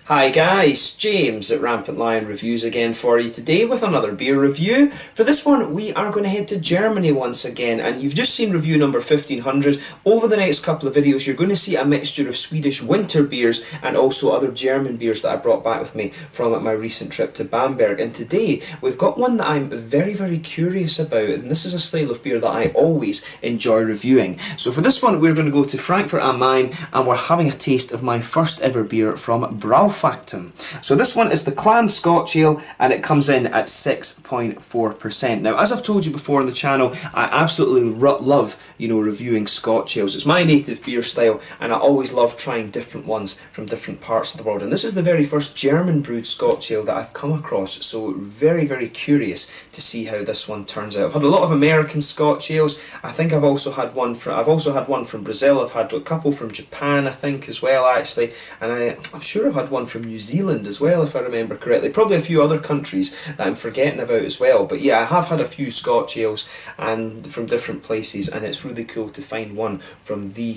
Hi guys, James at Rampant Lion Reviews again for you today with another beer review. For this one we are going to head to Germany once again, and you've just seen review number 1500. Over the next couple of videos you're going to see a mixture of Swedish winter beers and also other German beers that I brought back with me from my recent trip to Bamberg. And today we've got one that I'm very curious about, and this is a style of beer that I always enjoy reviewing. So for this one we're going to go to Frankfurt am Main and we're having a taste of my first ever beer from BraufactuM. So this one is the Clan Scotch Ale and it comes in at 6.4%. Now, as I've told you before on the channel, I absolutely love, reviewing Scotch ales. It's my native beer style and I always love trying different ones from different parts of the world. And this is the very first German brewed Scotch ale that I've come across, so very curious to see how this one turns out. I've had a lot of American Scotch ales. I think I've also had one from Brazil. I've had a couple from Japan, I think, as well, actually, and I'm sure I've had one from New Zealand as well, if I remember correctly. Probably a few other countries that I'm forgetting about as well. But yeah, I have had a few Scotch ales and from different places, and it's really cool to find one from the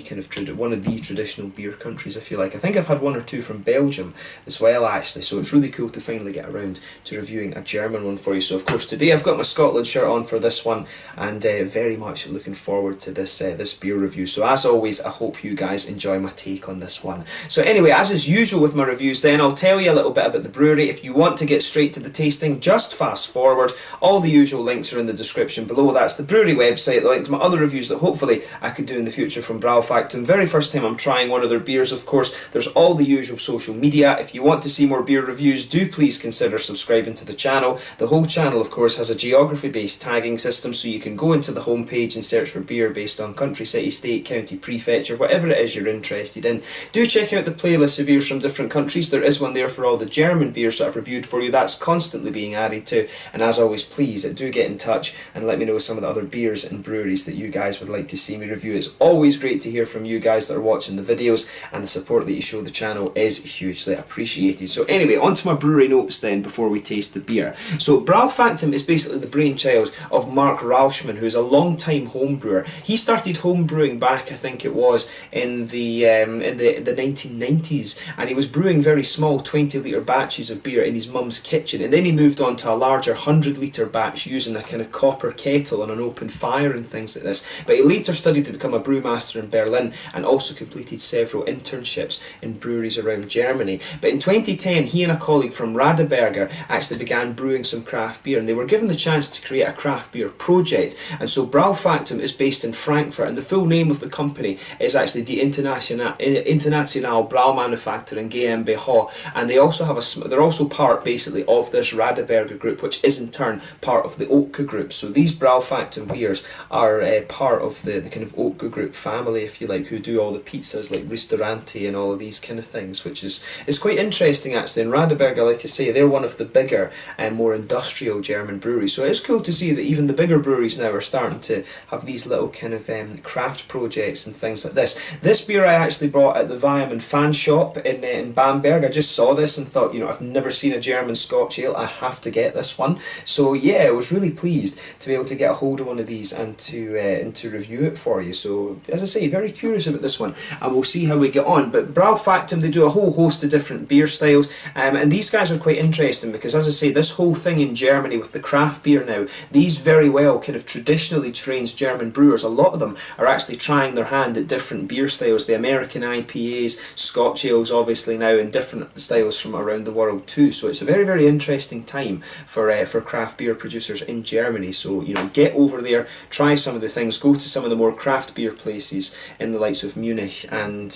one of the traditional beer countries, if you like. I think I've had one or two from Belgium as well, actually. So it's really cool to finally get around to reviewing a German one for you. So of course today I've got my Scotland shirt on for this one, and very much looking forward to this this beer review. So as always, I hope you guys enjoy my take on this one. So anyway, as is usual with my reviews, then I'll tell you a little bit about the brewery. If you want to get straight to the tasting, just fast forward. All the usual links are in the description below. That's the brewery website, the link to my other reviews that hopefully I could do in the future from BraufactuM. Very first time I'm trying one of their beers, of course. There's all the usual social media. If you want to see more beer reviews, do please consider subscribing to the channel. The whole channel, of course, has a geography-based tagging system, so you can go into the homepage and search for beer based on country, city, state, county, prefecture, whatever it is you're interested in. Do check out the playlist of beers from different countries. There is one there for all the German beers that I've reviewed for you. That's constantly being added to, and as always, please do get in touch and let me know some of the other beers and breweries that you guys would like to see me review. It's always great to hear from you guys that are watching the videos, and the support that you show the channel is hugely appreciated. So anyway, on to my brewery notes then before we taste the beer. So BraufactuM is basically the brainchild of Mark Rauschman, who is a long-time home brewer. He started home brewing back, I think it was, in the 1990s, and he was brewing very small 20-litre batches of beer in his mum's kitchen, and then he moved on to a larger 100-litre batch using a kind of copper kettle on an open fire and things like this. But he later studied to become a brewmaster in Berlin and also completed several internships in breweries around Germany. But in 2010 he and a colleague from Radeberger actually began brewing some craft beer, and they were given the chance to create a craft beer project. And so BraufactuM is based in Frankfurt, and the full name of the company is actually Die Internationale Braumanufakturen GmbH, and they also have they're also part basically of this Radeberger group, which is in turn part of the Oetker group. So these BraufactuM beers are part of the kind of Oetker group family, if you like, who do all the pizzas like Ristorante and all of these kind of things, which is quite interesting actually. And Radeberger, like I say, they're one of the bigger and more industrial German breweries. So it's cool to see that even the bigger breweries now are starting to have these little kind of craft projects and things like this. This beer I actually bought at the Viaman fan shop in Bamberg. I just saw this and thought, I've never seen a German Scotch ale, I have to get this one. So yeah, I was really pleased to be able to get a hold of one of these and to review it for you. So as I say, very curious about this one, and we'll see how we get on. But BraufactuM, they do a whole host of different beer styles, and these guys are quite interesting because, as I say, this whole thing in Germany with the craft beer now, these very well kind of traditionally trained German brewers, a lot of them are actually trying their hand at different beer styles, the American IPAs, Scotch ales obviously now, and different styles from around the world too. So it's a very interesting time for craft beer producers in Germany. So get over there, try some of the things, go to some of the more craft beer places in the likes of Munich and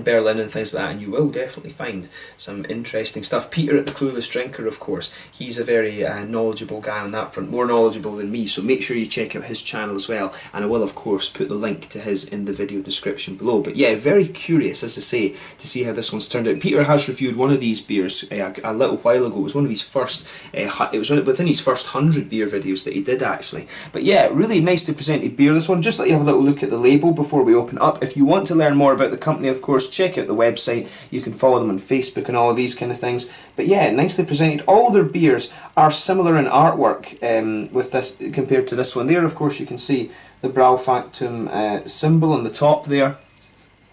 Berlin and things like that, and you will definitely find some interesting stuff. Peter at the Clueless Drinker, of course, he's a very knowledgeable guy on that front, more knowledgeable than me, so make sure you check out his channel as well, and I will of course put the link to his in the video description below. But yeah, very curious, as I say, to see how this one's turned out. Peter has reviewed one of these beers a little while ago. It was one of his first, it was within his first 100 beer videos that he did actually. But yeah, really nicely presented beer, this one. Just let you have a little look at the label before we open up. If you want to learn more about the company, of course, check out the website. You can follow them on Facebook and all of these kind of things. But yeah, nicely presented. All their beers are similar in artwork with this compared to this one. There, of course, you can see the BraufactuM symbol on the top there,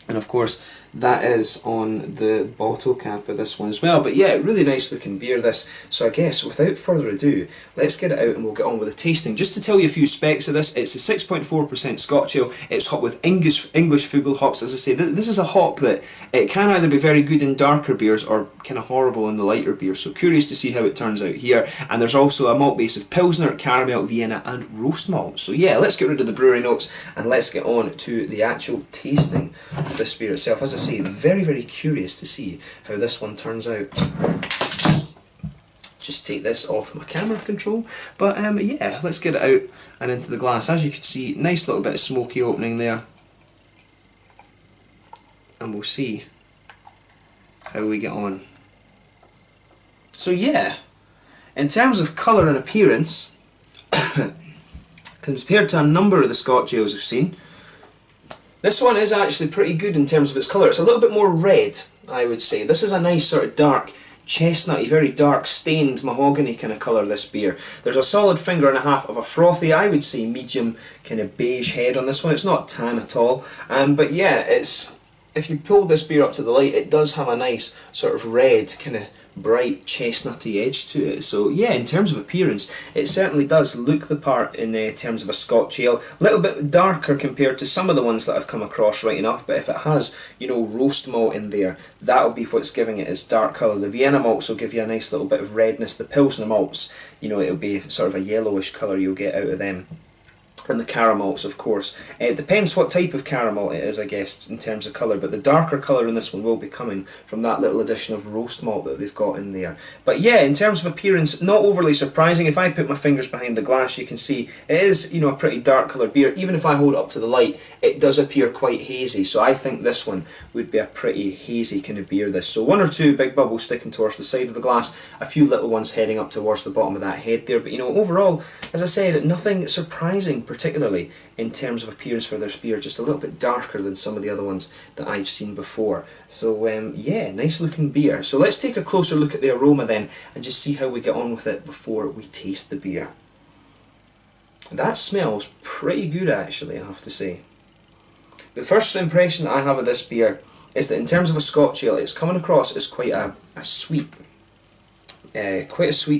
and of course that is on the bottle cap of this one as well. But yeah, really nice looking beer this. So I guess without further ado, let's get it out and we'll get on with the tasting. Just to tell you a few specs of this, it's a 6.4% Scotch ale. It's hot with English Fugel hops. As I say, this is a hop that it can either be very good in darker beers or kind of horrible in the lighter beers. So curious to see how it turns out here. And there's also a malt base of Pilsner, Caramel, Vienna and roast malt. So yeah, let's get rid of the brewery notes and let's get on to the actual tasting of this beer itself. As I say, very, very curious to see how this one turns out. Just take this off my camera control, but yeah, let's get it out and into the glass. As you can see, nice little bit of smoky opening there, and we'll see how we get on. So yeah, in terms of colour and appearance, compared to a number of the Scotch ales I've seen, this one is actually pretty good in terms of its colour. It's a little bit more red, I would say. This is a nice sort of dark, chestnutty, very dark stained mahogany kind of colour, this beer. There's a solid finger and a half of a frothy, I would say medium kind of beige head on this one. It's not tan at all. But yeah, if you pull this beer up to the light, it does have a nice sort of red kind of bright chestnutty edge to it. So yeah, in terms of appearance, it certainly does look the part in terms of a Scotch ale. A little bit darker compared to some of the ones that I've come across, right enough, but if it has, you know, roast malt in there, that'll be what's giving it its dark colour. The Vienna malts will give you a nice little bit of redness. The Pilsner malts, you know, it'll be sort of a yellowish colour you'll get out of them. And the caramels, of course. It depends what type of caramel it is, I guess, in terms of colour, but the darker colour in this one will be coming from that little addition of roast malt that they've got in there. But yeah, in terms of appearance, not overly surprising. If I put my fingers behind the glass, you can see it is, you know, a pretty dark coloured beer. Even if I hold it up to the light, it does appear quite hazy, so I think this one would be a pretty hazy kind of beer, this. So one or two big bubbles sticking towards the side of the glass, a few little ones heading up towards the bottom of that head there, but you know, overall, as I said, nothing surprising particularly in terms of appearance for this beer, just a little bit darker than some of the other ones that I've seen before. So yeah, nice looking beer. So let's take a closer look at the aroma then and just see how we get on with it before we taste the beer. That smells pretty good actually, I have to say. The first impression that I have of this beer is that in terms of a Scotch ale, it's coming across as quite a sweet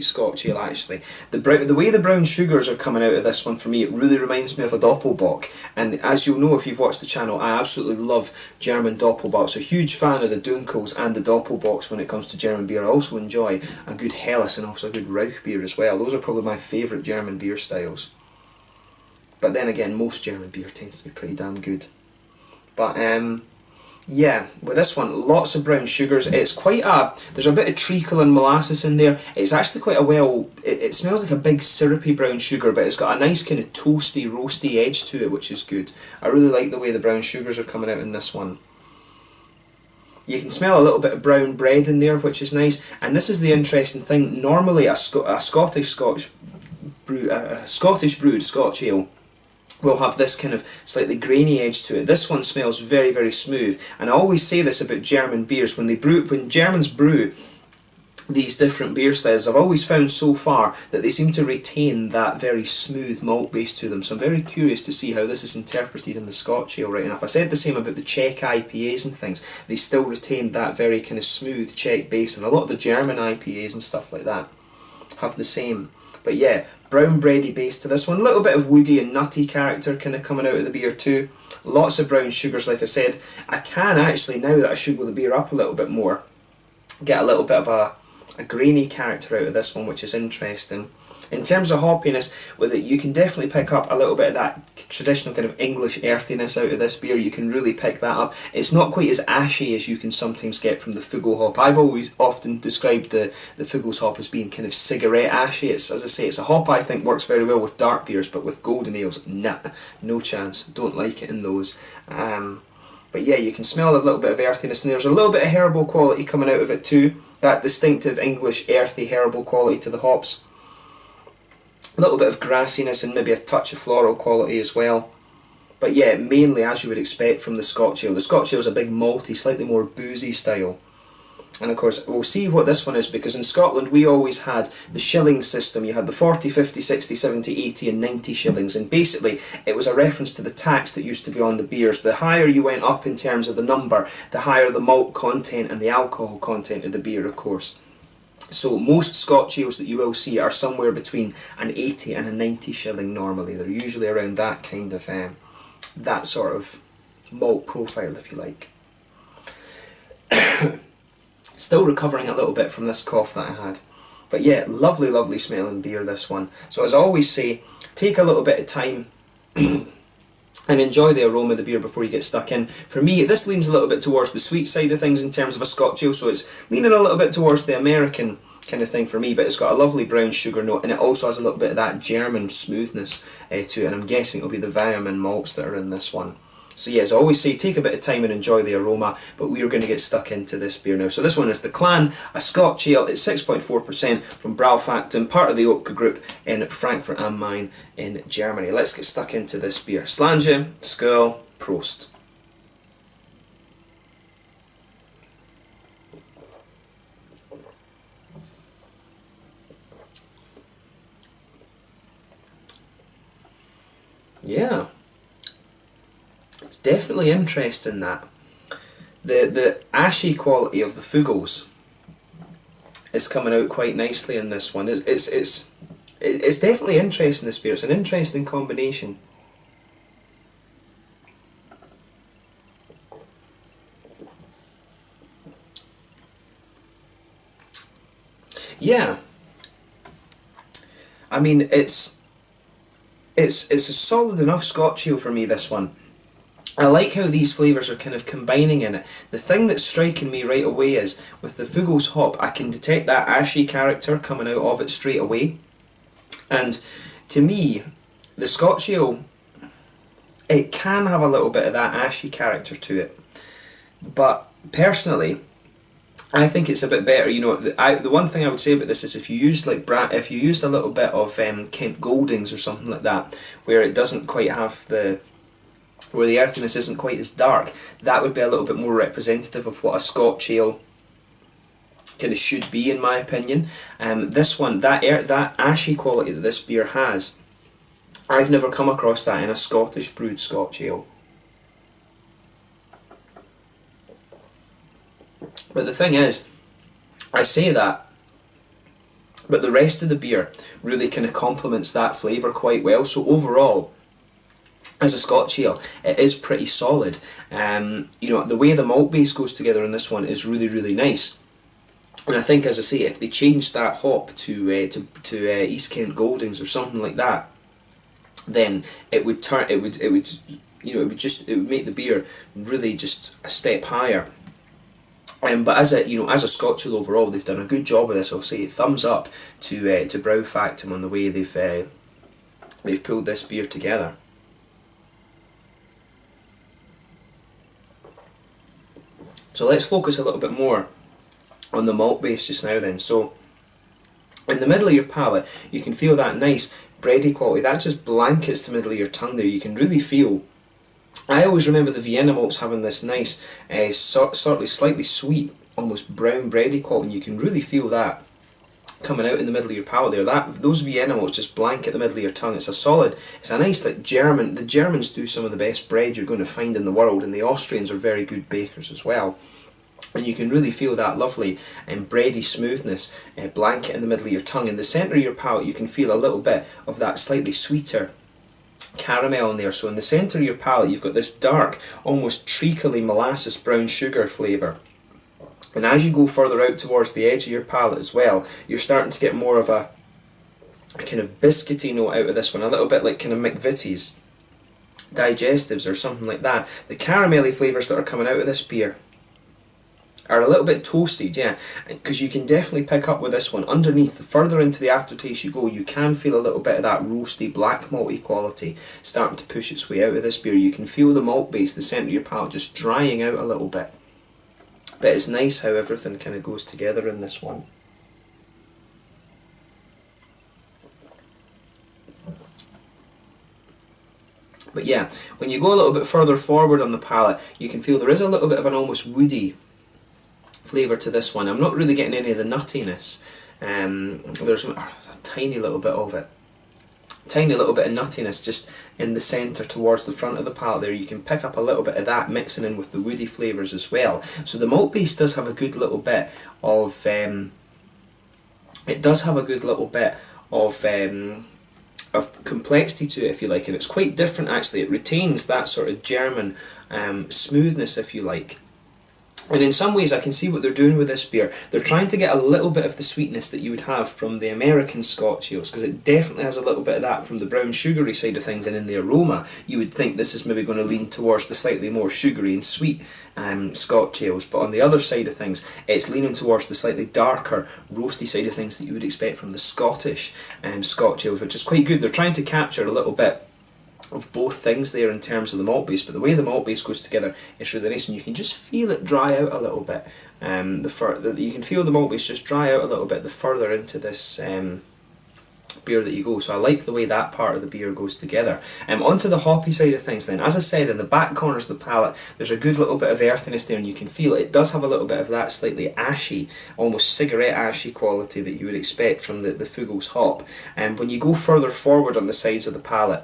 Scotch ale actually. The way the brown sugars are coming out of this one for me, it really reminds me of a Doppelbock. And as you'll know if you've watched the channel, I absolutely love German Doppelbocks. A huge fan of the Dunkels and the Doppelbocks when it comes to German beer. I also enjoy a good Helles and also a good Rauch beer as well. Those are probably my favourite German beer styles. But then again, most German beer tends to be pretty damn good. But yeah, with this one, lots of brown sugars. It's quite there's a bit of treacle and molasses in there. It's actually quite it smells like a big syrupy brown sugar, but it's got a nice kind of toasty, roasty edge to it, which is good. I really like the way the brown sugars are coming out in this one. You can smell a little bit of brown bread in there, which is nice. And this is the interesting thing. Normally a Scottish brewed Scotch ale will have this kind of slightly grainy edge to it. This one smells very, very smooth. And I always say this about German beers. When Germans brew these different beer styles, I've always found so far that they seem to retain that very smooth malt base to them. So I'm very curious to see how this is interpreted in the Scotch ale right enough. I said the same about the Czech IPAs and things. They still retain that very kind of smooth Czech base, and a lot of the German IPAs and stuff like that have the same. But yeah, brown bready base to this one. A little bit of woody and nutty character kind of coming out of the beer too. Lots of brown sugars, like I said. I can actually, now that I sugar the beer up a little bit more, get a little bit of a grainy character out of this one, which is interesting. In terms of hoppiness, with it, you can definitely pick up a little bit of that traditional kind of English earthiness out of this beer. You can really pick that up. It's not quite as ashy as you can sometimes get from the Fugel hop. I've often described the Fugel's hop as being kind of cigarette ashy. It's, as I say, it's a hop I think works very well with dark beers, but with golden ales, nah, no chance. Don't like it in those. But yeah, you can smell a little bit of earthiness, and there's a little bit of herbal quality coming out of it too. That distinctive English earthy herbal quality to the hops. A little bit of grassiness and maybe a touch of floral quality as well. But yeah, mainly as you would expect from the Scotch ale. The Scotch ale is a big malty, slightly more boozy style. And of course, we'll see what this one is, because in Scotland we always had the shilling system. You had the 40, 50, 60, 70, 80 and 90 shillings, and basically it was a reference to the tax that used to be on the beers. The higher you went up in terms of the number, the higher the malt content and the alcohol content of the beer, of course. So most Scotch ales that you will see are somewhere between an 80 and a 90 shilling normally. They're usually around that kind of, that sort of malt profile, if you like. Still recovering a little bit from this cough that I had. But yeah, lovely, lovely smelling beer, this one. So as I always say, take a little bit of time and enjoy the aroma of the beer before you get stuck in. For me, this leans a little bit towards the sweet side of things in terms of a Scotch ale, so it's leaning a little bit towards the American kind of thing for me, but it's got a lovely brown sugar note, and it also has a little bit of that German smoothness to it, and I'm guessing it'll be the Weyermann malts that are in this one. So yeah, as I always say, take a bit of time and enjoy the aroma, but we are going to get stuck into this beer now. So this one is the Clan, a Scotch ale. It's 6.4% from BraufactuM, part of the Oak Group in Frankfurt am Main in Germany. Let's get stuck into this beer. Slange, Skål, Prost. Yeah. It's definitely interesting that the ashy quality of the Fugels is coming out quite nicely in this one. It's definitely interesting, this beer. It's an interesting combination. Yeah, I mean it's a solid enough Scotch ale for me, this one. I like how these flavours are kind of combining in it. The thing that's striking me right away is, with the Fugels hop, I can detect that ashy character coming out of it straight away. And to me, the Scotch ale, it can have a little bit of that ashy character to it. But personally, I think it's a bit better. You know, the one thing I would say about this is if you used if you used a little bit of Kent Goldings or something like that, where it doesn't quite have where the earthiness isn't quite as dark, that would be a little bit more representative of what a Scotch ale kind of should be, in my opinion. This one, that ashy quality that this beer has, I've never come across that in a Scottish brewed Scotch ale. But the thing is, I say that, but the rest of the beer really kind of complements that flavour quite well. So overall, as a Scotch ale, it is pretty solid. You know, the way the malt base goes together in this one is really, really nice. And I think, as I say, if they changed that hop to East Kent Goldings or something like that, then it would make the beer really just a step higher. But as a Scotch ale overall, they've done a good job of this. I'll say thumbs up to BraufactuM on the way they've pulled this beer together. So let's focus a little bit more on the malt base just now then. So in the middle of your palate, you can feel that nice bready quality. That just blankets the middle of your tongue there. You can really feel, I always remember the Vienna malts having this nice, sort of slightly sweet, almost brown bready quality, and you can really feel that coming out in the middle of your palate there. Those Vienna malts just blanket the middle of your tongue. It's a nice, like, German. The Germans do some of the best bread you're going to find in the world, and the Austrians are very good bakers as well. And you can really feel that lovely bready smoothness blanket in the middle of your tongue. In the centre of your palate, you can feel a little bit of that slightly sweeter caramel in there. So in the centre of your palate, you've got this dark, almost treacly molasses brown sugar flavour. And as you go further out towards the edge of your palate as well, you're starting to get more of a kind of biscuity note out of this one, a little bit like kind of McVitie's digestives or something like that. The caramelly flavours that are coming out of this beer are a little bit toasted, yeah, because you can definitely pick up with this one. Underneath, the further into the aftertaste you go, you can feel a little bit of that roasty, black malty quality starting to push its way out of this beer. You can feel the malt base, the centre of your palate, just drying out a little bit. But it's nice how everything kind of goes together in this one. But yeah, when you go a little bit further forward on the palate, you can feel there is a little bit of an almost woody flavour to this one. I'm not really getting any of the nuttiness. There's a tiny little bit of it. Tiny little bit of nuttiness just in the centre towards the front of the palate there. You can pick up a little bit of that mixing in with the woody flavours as well. So the malt base does have a good little bit of of complexity to it, if you like, and it's quite different actually. It retains that sort of German smoothness, if you like. And in some ways I can see what they're doing with this beer. They're trying to get a little bit of the sweetness that you would have from the American Scotch ales, because it definitely has a little bit of that from the brown sugary side of things, and in the aroma you would think this is maybe going to lean towards the slightly more sugary and sweet Scotch ales, but on the other side of things it's leaning towards the slightly darker roasty side of things that you would expect from the Scottish Scotch ales, which is quite good. They're trying to capture a little bit of both things there in terms of the malt base, but the way the malt base goes together is really nice, and you can just feel it dry out a little bit. You can feel the malt base just dry out a little bit the further into this beer that you go, so I like the way that part of the beer goes together. Onto the hoppy side of things then. As I said, in the back corners of the palate there's a good little bit of earthiness there, and you can feel it. It does have a little bit of that slightly ashy, almost cigarette ashy quality that you would expect from the Fuggles hop. And when you go further forward on the sides of the palate,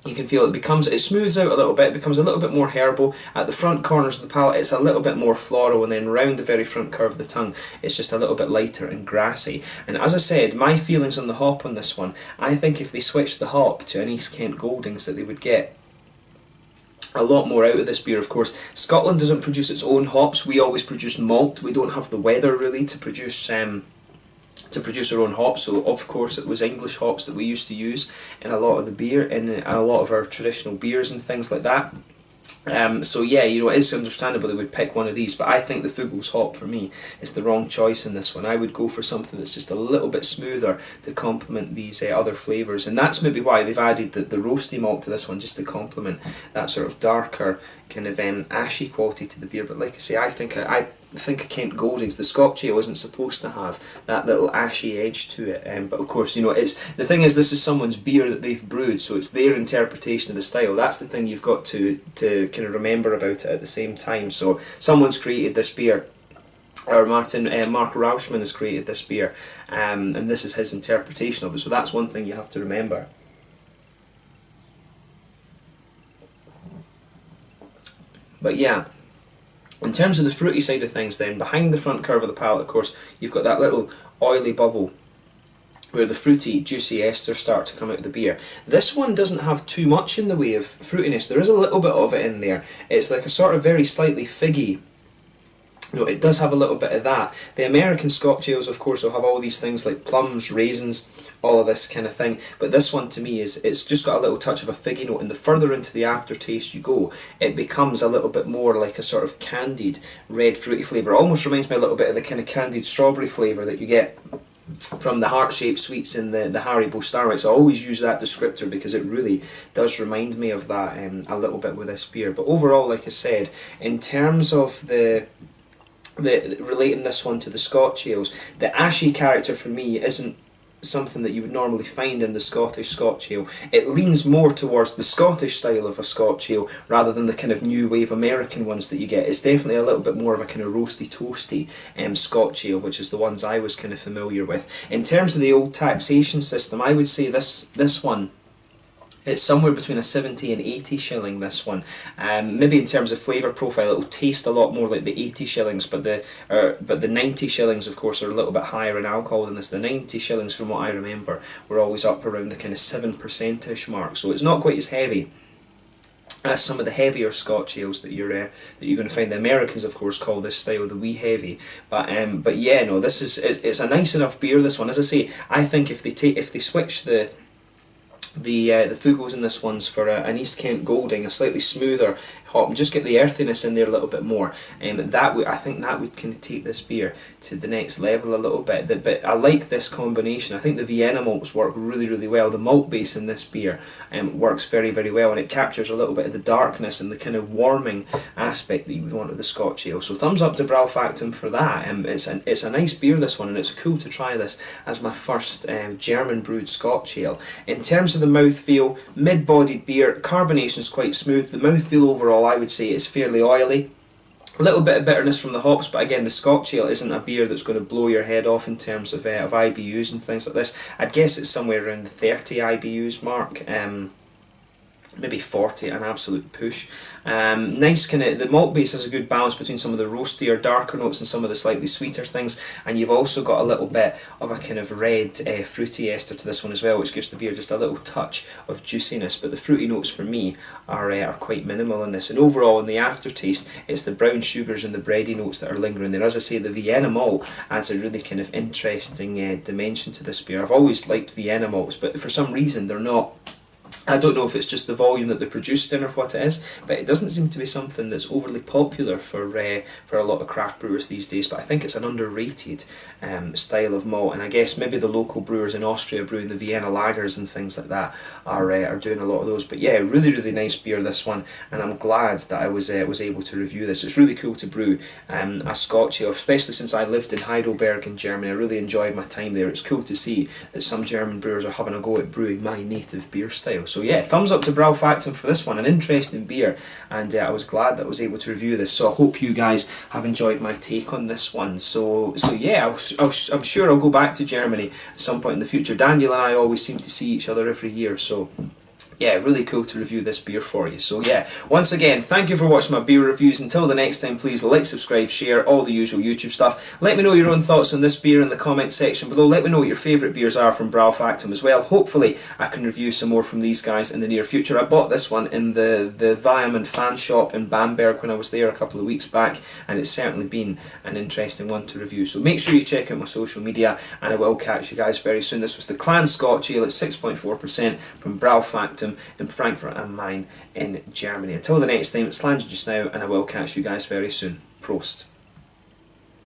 you can feel it smooths out a little bit, it becomes a little bit more herbal. At the front corners of the palate it's a little bit more floral, and then round the very front curve of the tongue it's just a little bit lighter and grassy. And as I said, my feelings on the hop on this one, I think if they switched the hop to an East Kent Goldings that they would get a lot more out of this beer. Of course, Scotland doesn't produce its own hops, we always produce malt. We don't have the weather really to produce our own hops, so of course it was English hops that we used to use in a lot of the beer, in a lot of our traditional beers and things like that. So yeah, you know, it is understandable they would pick one of these, but I think the Fuggles hop for me is the wrong choice in this one. I would go for something that's just a little bit smoother to complement these other flavours, and that's maybe why they've added the roasty malt to this one, just to complement that sort of darker kind of ashy quality to the beer. But like I say, I think a Kent Goldings, the Scotch ale, isn't supposed to have that little ashy edge to it. But of course, you know, the thing is, this is someone's beer that they've brewed, so it's their interpretation of the style. That's the thing you've got to kind of remember about it at the same time. So someone's created this beer, or Mark Rauschman has created this beer, and this is his interpretation of it. So that's one thing you have to remember. But yeah, in terms of the fruity side of things then, behind the front curve of the palate, of course, you've got that little oily bubble where the fruity, juicy esters start to come out of the beer. This one doesn't have too much in the way of fruitiness. There is a little bit of it in there. It's like a sort of very slightly figgy. No, it does have a little bit of that. The American Scotch ales, of course, will have all these things like plums, raisins, all of this kind of thing. But this one, to me, it's just got a little touch of a figgy note. And the further into the aftertaste you go, it becomes a little bit more like a sort of candied red fruity flavour. It almost reminds me a little bit of the kind of candied strawberry flavour that you get from the heart-shaped sweets in the Haribo Starlights. I always use that descriptor because it really does remind me of that a little bit with this beer. But overall, like I said, in terms of relating this one to the Scotch ales, the ashy character for me isn't something that you would normally find in the Scottish Scotch ale. It leans more towards the Scottish style of a Scotch ale rather than the kind of new wave American ones that you get. It's definitely a little bit more of a kind of roasty toasty Scotch ale, which is the ones I was kind of familiar with. In terms of the old taxation system, I would say this one, it's somewhere between a 70 and 80 shilling, this one. Maybe in terms of flavour profile, it will taste a lot more like the 80 shillings, but the 90 shillings, of course, are a little bit higher in alcohol than this. The 90 shillings, from what I remember, were always up around the kind of 7%-ish mark, so it's not quite as heavy as some of the heavier Scotch ales that you're going to find. The Americans, of course, call this style the wee heavy. But yeah, no, it's a nice enough beer, this one. As I say, I think if they switch the Fuggles in this one's for an East Kent Golding, a slightly smoother hop, and just get the earthiness in there a little bit more, I think that would kind of take this beer to the next level a little bit. But I like this combination. I think the Vienna malts work really, really well. The malt base in this beer works very, very well, and it captures a little bit of the darkness and the kind of warming aspect that you would want with the Scotch ale. So thumbs up to BraufactuM for that. It's a nice beer, this one, and it's cool to try this as my first German brewed Scotch ale. In terms of the mouthfeel, mid-bodied beer, carbonation's quite smooth. The mouthfeel overall, I would say, is fairly oily. A little bit of bitterness from the hops, but again, the Scotch ale isn't a beer that's going to blow your head off in terms of IBUs and things like this. I'd guess it's somewhere around the 30 IBUs mark. Maybe 40, an absolute push. Nice kind of, the malt base has a good balance between some of the roasty or darker notes and some of the slightly sweeter things, and you've also got a little bit of a kind of red fruity ester to this one as well, which gives the beer just a little touch of juiciness, but the fruity notes for me are quite minimal in this, and overall in the aftertaste it's the brown sugars and the bready notes that are lingering there. As I say, the Vienna malt adds a really kind of interesting dimension to this beer. I've always liked Vienna malts, but for some reason they're not, I don't know if it's just the volume that they produced in or what it is, but it doesn't seem to be something that's overly popular for a lot of craft brewers these days, but I think it's an underrated style of malt, and I guess maybe the local brewers in Austria brewing the Vienna lagers and things like that are doing a lot of those. But yeah, really nice beer this one, and I'm glad that I was able to review this. It's really cool to brew a Scotch ale, especially since I lived in Heidelberg in Germany. I really enjoyed my time there. It's cool to see that some German brewers are having a go at brewing my native beer style. So yeah, thumbs up to BraufactuM for this one, an interesting beer, and I was glad that I was able to review this. So I hope you guys have enjoyed my take on this one. So yeah, I'm sure I'll go back to Germany at some point in the future. Daniel and I always seem to see each other every year, so yeah, really cool to review this beer for you. So yeah, once again, thank you for watching my beer reviews. Until the next time, please like, subscribe, share, all the usual YouTube stuff. Let me know your own thoughts on this beer in the comment section below. Let me know what your favourite beers are from BraufactuM as well. Hopefully I can review some more from these guys in the near future. I bought this one in the Viaman fan shop in Bamberg when I was there a couple of weeks back, and it's certainly been an interesting one to review. So make sure you check out my social media, and I will catch you guys very soon. This was the Clan Scotch Ale at 6.4% from BraufactuM in Frankfurt am Main in Germany. Until the next time, it's Landry just now, and I will catch you guys very soon. Prost.